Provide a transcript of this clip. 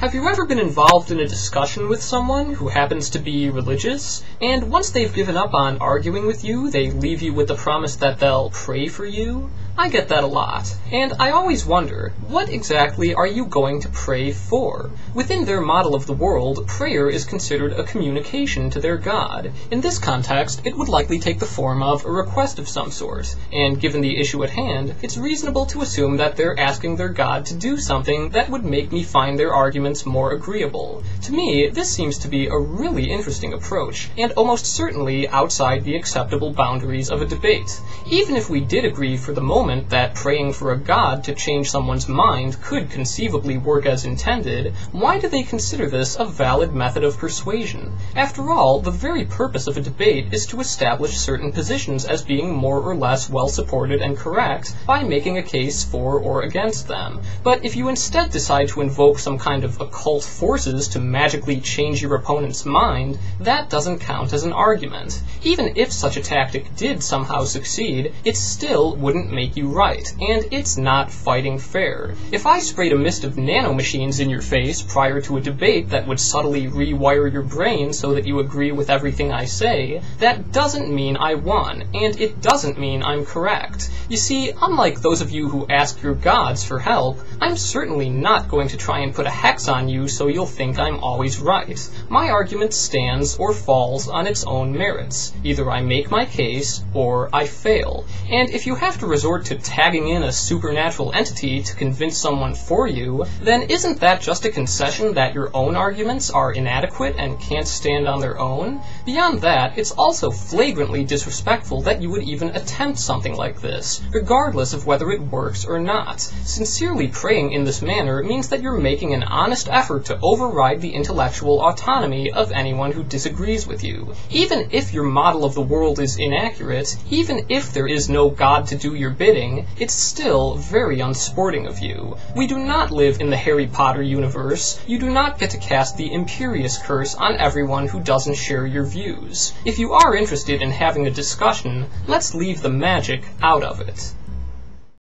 Have you ever been involved in a discussion with someone who happens to be religious, and once they've given up on arguing with you, they leave you with the promise that they'll pray for you? I get that a lot, and I always wonder, what exactly are you going to pray for? Within their model of the world, prayer is considered a communication to their God. In this context, it would likely take the form of a request of some sort, and given the issue at hand, it's reasonable to assume that they're asking their God to do something that would make me find their arguments more agreeable. To me, this seems to be a really interesting approach, and almost certainly outside the acceptable boundaries of a debate. Even if we did agree for the moment that praying for a god to change someone's mind could conceivably work as intended, why do they consider this a valid method of persuasion? After all, the very purpose of a debate is to establish certain positions as being more or less well supported and correct by making a case for or against them. But if you instead decide to invoke some kind of occult forces to magically change your opponent's mind, that doesn't count as an argument. Even if such a tactic did somehow succeed, it still wouldn't make you right, and it's not fighting fair. If I sprayed a mist of nanomachines in your face prior to a debate that would subtly rewire your brain so that you agree with everything I say, that doesn't mean I won, and it doesn't mean I'm correct. You see, unlike those of you who ask your gods for help, I'm certainly not going to try and put a hex on you so you'll think I'm always right. My argument stands or falls on its own merits. Either I make my case, or I fail. And if you have to resort to tagging in a supernatural entity to convince someone for you, then isn't that just a concession that your own arguments are inadequate and can't stand on their own? Beyond that, it's also flagrantly disrespectful that you would even attempt something like this, regardless of whether it works or not. Sincerely praying in this manner means that you're making an honest effort to override the intellectual autonomy of anyone who disagrees with you. Even if your model of the world is inaccurate, even if there is no God to do your bidding, it's still very unsporting of you. We do not live in the Harry Potter universe. You do not get to cast the Imperious Curse on everyone who doesn't share your views. If you are interested in having a discussion, let's leave the magic out of it.